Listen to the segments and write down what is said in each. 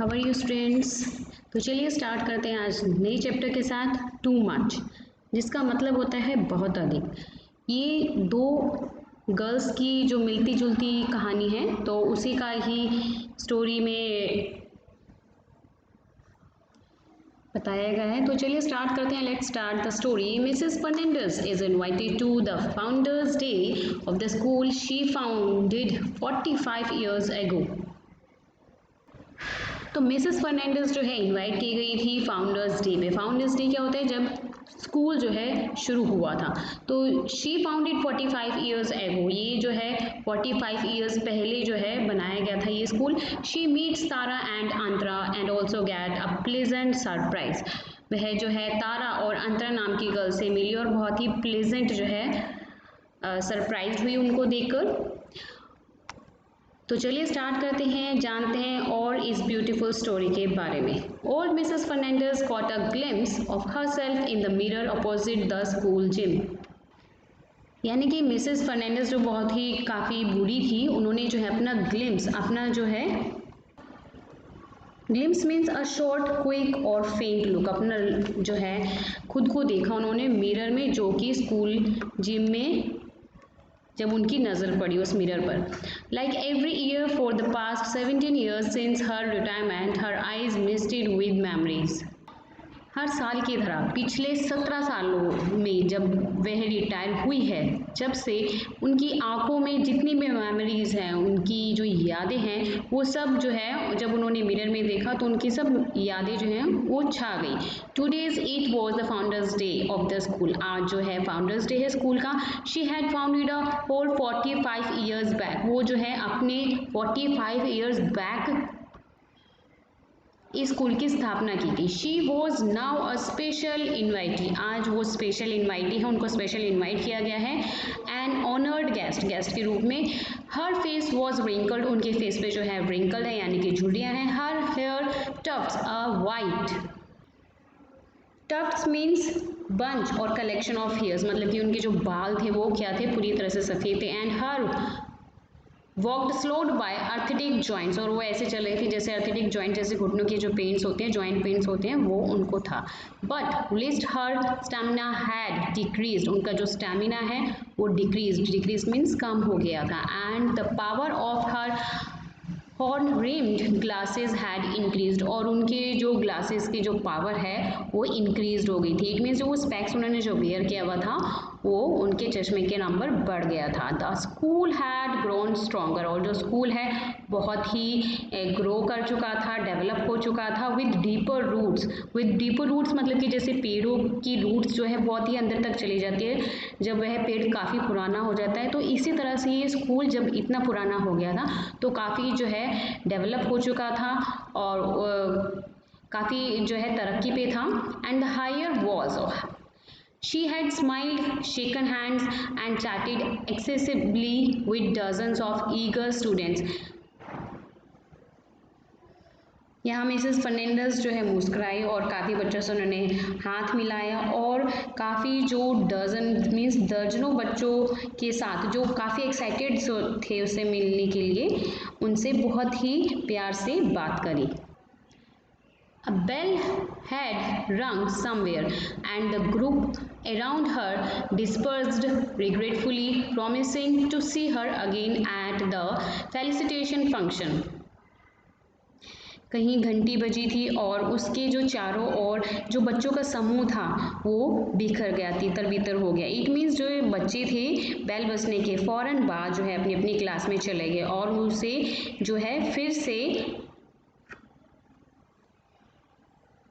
How are you students. तो चलिए start करते हैं आज नए चैप्टर के साथ टू मच, जिसका मतलब होता है बहुत अधिक। ये दो गर्ल्स की जो मिलती जुलती कहानी है, तो उसी का ही स्टोरी में बताया गया है। तो चलिए स्टार्ट करते हैं। Let's start the story. Mrs Fernandes is invited to the founder's day of the school she founded 45 years ago। तो मिसेस फर्नांडिस जो है इनवाइट की गई थी फाउंडर्स डे पे। फाउंडर्स डे क्या होता है, जब स्कूल जो है शुरू हुआ था। तो शी फाउंडेड 45 years ago, ये जो है 45 years पहले जो है बनाया गया था ये school. She meets Tara and Antara and also get a pleasant surprise. वह जो है तारा और अंतरा नाम की गर्ल से मिली और बहुत ही प्लेजेंट जो है सरप्राइज हुई उनको देखकर। तो चलिए स्टार्ट करते हैं, जानते हैं और इस ब्यूटीफुल स्टोरी के बारे में। Old Mrs Fernandes caught a glimpse of herself in the mirror opposite the school gym. यानी कि मिसेस फर्नांडिस जो बहुत ही काफ़ी बूढ़ी थी, उन्होंने जो है अपना ग्लिम्स, अपना जो है glimpse means a short quick और फेंट लुक, अपना जो है खुद को देखा उन्होंने मिरर में, जो कि स्कूल जिम में जब उनकी नज़र पड़ी उस मिरर पर। Like every year for the past 17 years since her retirement her eyes misted with memories. हर साल की तरह पिछले 17 सालों में जब वह रिटायर हुई है, जब से उनकी आंखों में जितनी भी मेमोरीज हैं, उनकी जो यादें हैं, वो सब जो है जब उन्होंने मिरर में देखा तो उनकी सब यादें जो हैं वो छा गई। Today's it was the founder's day of the school. आज जो है फाउंडर्स डे है स्कूल का। She had founded a whole 45 years back. वो जो है अपने 45 years बैक इस स्कूल की स्थापना की थी। She was now a special invitee. आज वो स्पेशल इन्वाइटी है, उनको स्पेशल इन्वाइट किया गया है एन ऑनर्ड गेस्ट, गेस्ट के रूप में। हर फेस वॉज रिंकल्ड, उनके फेस पे जो है रिंकल्ड है यानी कि झुर्रियाँ हैं। Her hair tufts a white. Tufts means bunch और कलेक्शन ऑफ हेयर्स, मतलब कि उनके जो बाल थे वो क्या थे, पूरी तरह से सफ़ेद थे। And her walked slowed by arthritic joints, और वो ऐसे चल रही थी जैसे अर्थेटिक जॉइंट, जैसे घुटनों के जो पेन्स होते हैं, जॉइंट पेन्स होते हैं, वो उनको था। But list her stamina had decrease, उनका जो स्टेमिना है वो डिक्रीज मीन्स कम हो गया था। And the power of her horn rimmed glasses had increased, और उनके जो ग्लासेस की जो पावर है वो इंक्रीज हो गई थी। इट मीन्स जो वो स्पेक्स उन्होंने जो वेयर किया हुआ था वो उनके चश्मे के नंबर बढ़ गया था। The school had grown stronger, और जो स्कूल है बहुत ही ग्रो कर चुका था, डेवलप हो चुका था। विद डीपर रूट्स मतलब कि जैसे पेड़ों की रूट्स जो है बहुत ही अंदर तक चली जाती है जब वह पेड़ काफ़ी पुराना हो जाता है। तो इसी तरह से ये स्कूल जब इतना पुराना हो गया था तो काफ़ी जो है डेवलप हो चुका था और काफ़ी जो है तरक्की पे था। And the higher walls, she had smiled, shaken hands and chatted excessively with dozens of eager students। यहाँ मिसेस फर्नांडिस जो है मुस्कुराई और काफ़ी बच्चों से उन्होंने हाथ मिलाया, और काफ़ी जो डजन मीन्स दर्जनों बच्चों के साथ जो काफ़ी एक्साइटेड थे उससे मिलने के लिए, उनसे बहुत ही प्यार से बात करी। A bell had rung somewhere, and the group around her dispersed regretfully, promising to see her again at the felicitation function। कहीं घंटी बजी थी और उसके जो चारों ओर जो बच्चों का समूह था वो बिखर गया, तितर बितर हो गया। इट मीन्स जो बच्चे थे बेल बजने के फ़ौरन बाद जो है अपनी अपनी क्लास में चले गए और उसे जो है फिर से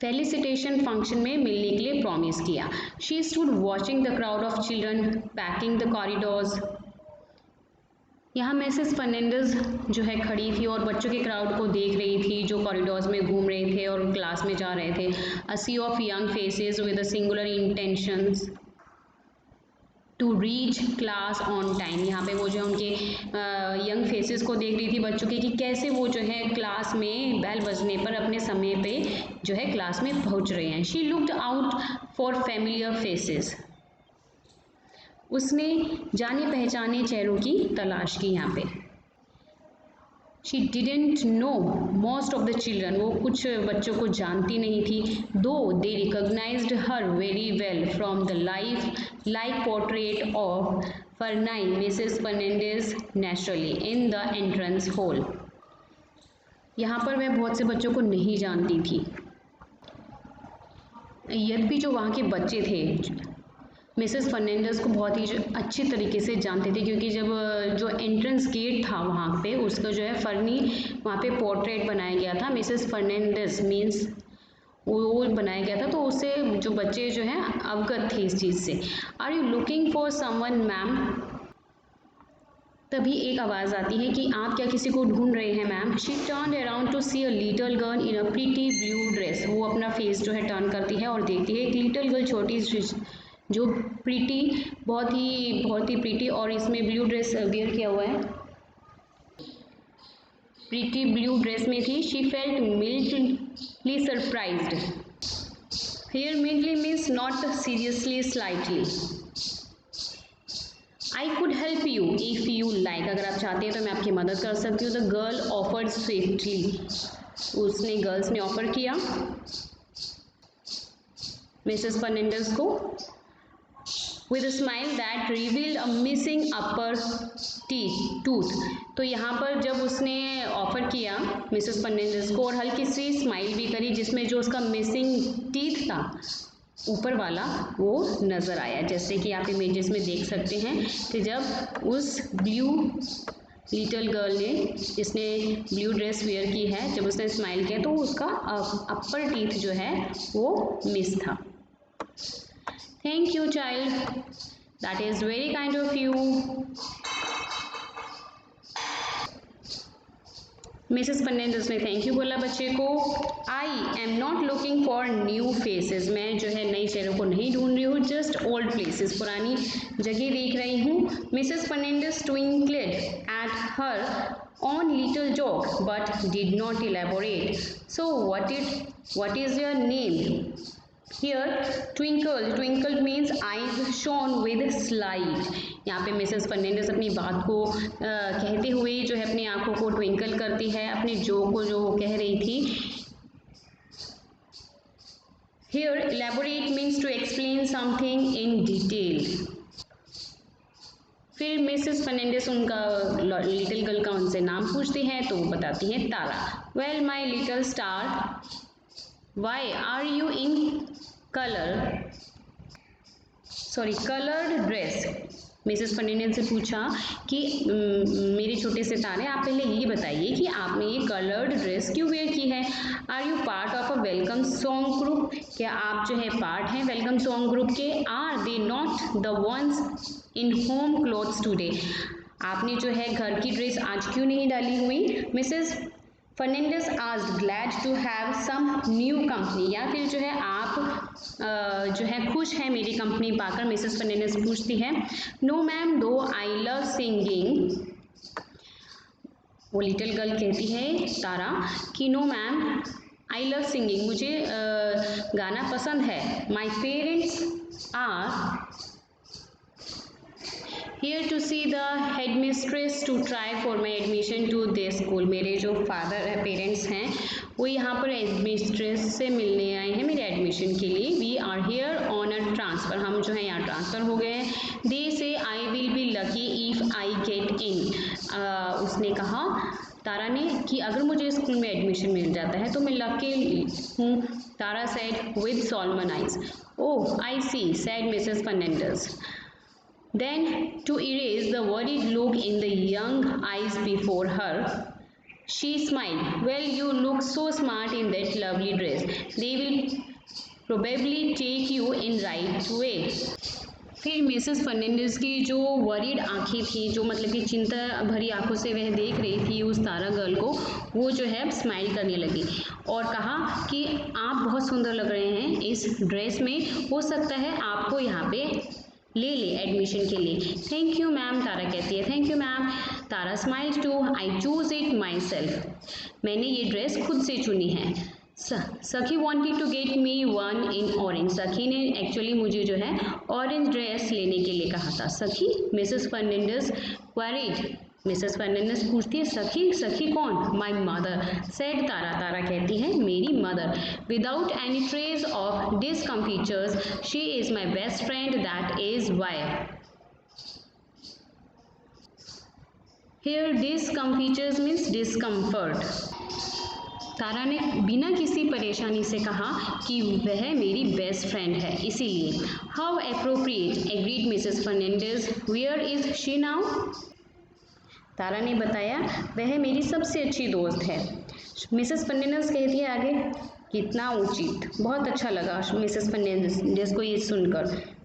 फेलिसिटेशन फंक्शन में मिलने के लिए प्रॉमिस किया। She stood watching the crowd of children packing the corridors. यहाँ मिसेस फर्नांडिस जो है खड़ी थी और बच्चों के क्राउड को देख रही थी जो कॉरिडोर्स में घूम रहे थे और क्लास में जा रहे थे। A sea of young faces with a singular intentions to reach class on time. यहाँ पे वो जो उनके यंग फेसेस को देख रही थी बच्चों के, कि कैसे वो जो है क्लास में बेल बजने पर अपने समय पे जो है क्लास में पहुँच रहे हैं। She looked out for familiar faces. उसने जाने पहचाने चेहरों की तलाश की यहाँ पे। She didn't know most of the children, वो कुछ बच्चों को जानती नहीं थी. Though they recognised her very well from the life like portrait of फरनाई Mrs Fernandes naturally in the entrance hall. यहाँ पर वह बहुत से बच्चों को नहीं जानती थी, यद्यपि जो वहाँ के बच्चे थे मिसेस फर्नांडिस को बहुत ही अच्छी तरीके से जानते थे, क्योंकि जब जो एंट्रेंस गेट था वहाँ पे उसका जो है फर्नी वहाँ पे पोर्ट्रेट बनाया गया था. मिसेस फर्नांडिस मीन्स वो बनाया गया था, तो उससे जो बच्चे जो हैं अवगत थे इस चीज़ से. Are you looking for someone ma'am? तभी एक आवाज़ आती है कि आप क्या किसी को ढूंढ रहे हैं ma'am. She turn around to see a little girl in a pretty blue dress. वो अपना फेस जो है टर्न करती है और देखती है एक लिटिल गर्ल, छोटी जो प्रीटी, बहुत ही प्रीटी, और इसमें ब्लू ड्रेस वेयर किया हुआ है, प्रीटी ब्लू ड्रेस में थी. She felt mildly surprised. Here mildly means not seriously, slightly. I could help you if you like. अगर आप चाहते हैं तो मैं आपकी मदद कर सकती हूँ. The girl offered swiftly. उसने गर्ल्स ने ऑफर किया मिसेस फर्नांडिस को. with a smile that revealed a missing upper tooth. तो यहाँ पर जब उसने ऑफ़र किया मिसेस फर्नांडिस को और हल्की सी स्माइल भी करी जिसमें जो उसका मिसिंग टीथ था ऊपर वाला वो नज़र आया, जैसे कि आप इमेजेस में देख सकते हैं कि जब उस ब्लू लिटिल गर्ल ने जिसने ब्लू ड्रेस वेयर की है जब उसने स्माइल किया तो उसका अपर टीथ जो है वो मिस था. Thank you, child. That is very kind of you. Mrs Fernandes ने थैंक यू बोला बच्चे को. I am not looking for new faces. मैं जो है नए चेहरों को नहीं ढूंढ रही हूँ. Just old places. पुरानी जगह देख रही हूँ. Mrs Fernandes twinkled at her own little joke but did not elaborate. So what is your name? Here twinkled means eyes shone with light. यहाँ पे मिसेस फर्नांडिस अपनी बात को कहते हुए जो है अपनी आंखों को ट्विंकल करती है अपने जोक को जो वो कह रही थी. Here elaborate means to explain something in detail. फिर मिसेस फर्नांडिस उनका लिटिल गर्ल का उनसे नाम पूछती है तो वो बताती हैं Tara. Well my little star, why are you in coloured dress. Mrs Fernandes से पूछा कि मेरे छोटे से तारे आप पहले ये बताइए कि आपने ये कलर्ड ड्रेस क्यों वेयर की है. Are you part of a welcome song group. क्या आप जो है पार्ट हैं वेलकम सॉन्ग ग्रुप के. Are they not the ones in home clothes today. आपने जो है घर की ड्रेस आज क्यों नहीं डाली हुई. Mrs Fernandes asked glad to have some new company. या फिर जो है आप जो है खुश हैं मेरी कंपनी पाकर. मिसेस फर्नांडिस पूछती है. No ma'am though I love singing. वो लिटिल गर्ल कहती है तारा कि no ma'am I love singing, मुझे गाना पसंद है. My parents are here to see the headmistress to try for my admission to this school. मेरे जो फादर है पेरेंट्स हैं वो यहाँ पर हेडमिस्ट्रेस से मिलने आए हैं मेरे एडमिशन के लिए. We are here on a transfer. हम जो है यहाँ ट्रांसफ़र हो गए हैं. दे से I will be lucky if I get in. उसने कहा तारा ने कि अगर मुझे स्कूल में एडमिशन मिल जाता है तो मैं लकी हूँ. Tara said with solemn eyes. Oh I see said Mrs Fernandes. Then, to erase the worried look in the young eyes before her, she smiled. Well, you look so smart in that lovely dress. They will probably take you in right way. फिर Mrs Fernandes की जो worried आँखें थी, जो मतलब कि चिंता भरी आंखों से वह देख रही थी उस तारा गर्ल को, वो जो है स्माइल करने लगी और कहा कि आप बहुत सुंदर लग रहे हैं इस ड्रेस में. हो सकता है आपको यहाँ पे ले एडमिशन के लिए. Thank you ma'am. तारा कहती है thank you ma'am. Tara smiles too. I choose it myself. मैंने ये ड्रेस खुद से चुनी है. Sakhi wanted to get me one in orange. Sakhi ने एक्चुअली मुझे जो है ऑरेंज ड्रेस लेने के लिए कहा था. सखी. मिसेस फर्नांडिस क्वेरीड. मिसेस फर्नांडिस पूछती है सखी, सखी कौन? माई मदर, सेड तारा। तारा कहती है मेरी mother. Without any trace of discomfitures she is my best friend, that is why. Here discomfitures means discomfort. Tara ने बिना किसी परेशानी से कहा कि वह मेरी बेस्ट फ्रेंड है, इसीलिए। How appropriate, agreed Mrs Fernandes. Where is she now? Tara ने बताया वह मेरी सबसे अच्छी दोस्त है। मिसेस फर्नांडिस कहती है आगे, कितना उचित। बहुत अच्छा लगा मिसेस फर्नांडिस को ये सुनकर।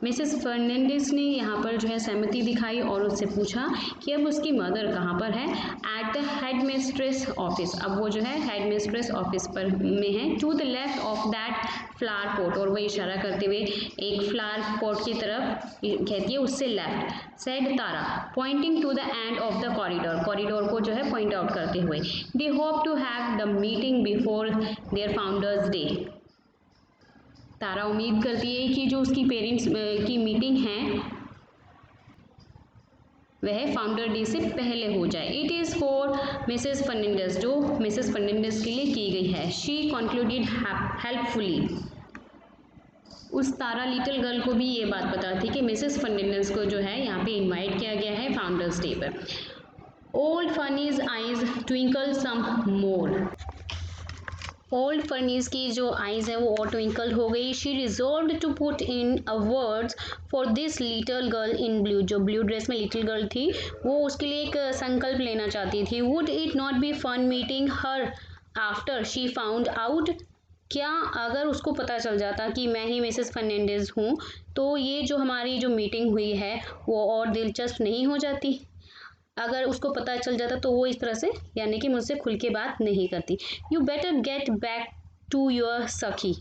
मिसेस फर्नांडिस ने यहाँ पर जो है सहमति दिखाई और उससे पूछा कि अब उसकी मदर कहाँ पर है। At the head mistress office, अब वो जो है हेड मिस्ट्रेस ऑफिस पर में है। To the left of that flower pot, और वह इशारा करते हुए एक फ्लावर पॉट की तरफ कहती है, उससे left. Said Tara, pointing to the end of the corridor, corridor को जो है पॉइंट आउट करते हुए। They hope to have the meeting before their founders day. Tara उम्मीद करती है कि जो उसकी पेरेंट्स की मीटिंग है वह फाउंडर डे से पहले हो जाए। It is for Mrs Fernandes, जो मिसेस फर्नांडिस के लिए की गई है। She concluded helpfully. उस तारा लिटिल गर्ल को भी ये बात पता थी कि मिसेस फर्नांडिस को जो है यहाँ पे इनवाइट किया गया है फाउंडर्स डे पर। Old Fernie's eyes twinkle some more, old Fernie's की जो आईज है वो और ट्विंकल हो गई। She resolved to put in a words for this little girl in blue, जो ब्लू ड्रेस में लिटिल गर्ल थी वो उसके लिए एक संकल्प लेना चाहती थी। Would it not be fun meeting her after she found out, क्या अगर उसको पता चल जाता कि मैं ही मिसेस फर्नांडिस हूँ तो ये जो हमारी जो मीटिंग हुई है वो और दिलचस्प नहीं हो जाती। अगर उसको पता चल जाता तो वो इस तरह से यानी कि मुझसे खुल के बात नहीं करती। You better get back to your Sakhi.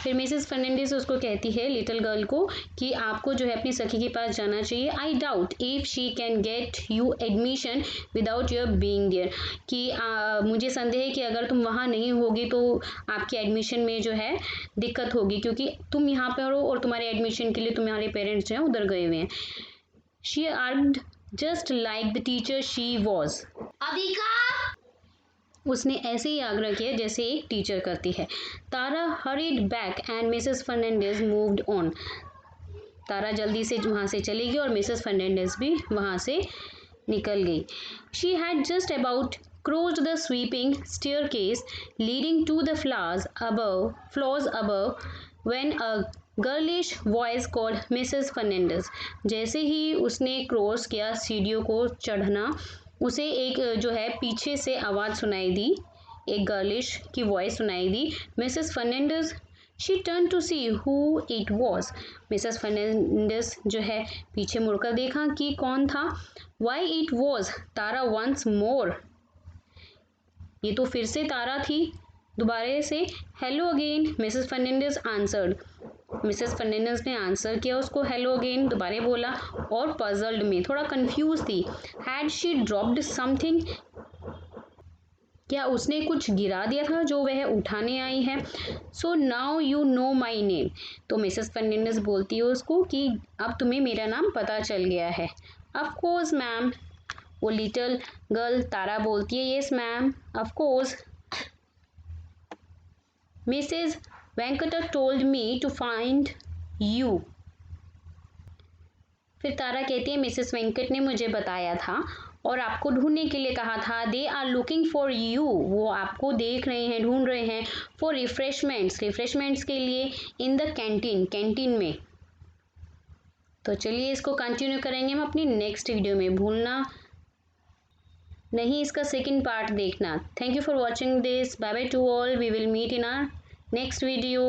फिर मिसेस फर्नांडिस उसको कहती है लिटिल गर्ल को कि आपको जो है अपनी सखी के पास जाना चाहिए। I doubt if she can get you admission without your being there, कि मुझे संदेह है कि अगर तुम वहाँ नहीं होगी तो आपके एडमिशन में जो है दिक्कत होगी, क्योंकि तुम यहाँ पर हो और तुम्हारे एडमिशन के लिए तुम्हारे पेरेंट्स जो हैं उधर गए हुए हैं। She argued just like the teacher she was. अधिकार, उसने ऐसे ही आग्रह किया जैसे एक टीचर करती है। तारा hurried back and Mrs. Fernandez moved on. तारा जल्दी से वहाँ से चली गई और मिसेस फर्नांडिस भी वहाँ से निकल गई। She had just about crossed the sweeping staircase leading to the floors above when a girlish voice called Mrs Fernandes. जैसे ही उसने क्रॉस किया सीढ़ियों को चढ़ना, उसे एक जो है पीछे से आवाज़ सुनाई दी, एक गर्लिश की वॉइस सुनाई दी, Mrs Fernandes. She turn to see who it was. Mrs Fernandes जो है पीछे मुड़कर देखा कि कौन था। Why it was Tara once more, ये तो फिर से तारा थी दोबारा से। Hello again Mrs Fernandes answered, Mrs Fernandes ने आंसर किया उसको, हेलो अगेन दोबारा बोला, और पजल्ड में थोड़ा कंफ्यूज थी। हैड शी ड्रॉप्ड समथिंग, क्या उसने कुछ गिरा दिया था जो वह उठाने आई है। So now you know my name, तो मिसेस फर्नांडिस बोलती है उसको कि अब तुम्हें मेरा नाम पता चल गया है। ऑफ कोर्स मैम, वो लिटिल गर्ल तारा बोलती है yes ma'am of course. Mrs Venkata told me to find you, फिर तारा कहती है मिसेस वेंकट ने मुझे बताया था और आपको ढूंढने के लिए कहा था। They are looking for you, वो आपको देख रहे हैं, ढूंढ रहे हैं। फॉर रिफ्रेशमेंट्स, रिफ्रेशमेंट्स के लिए इन द कैंटीन, कैंटीन में। तो चलिए इसको कंटिन्यू करेंगे हम अपनी नेक्स्ट वीडियो में, भूलना नहीं इसका सेकंड पार्ट देखना। Thank you for watching this, bye bye to all, we will meet in our next video.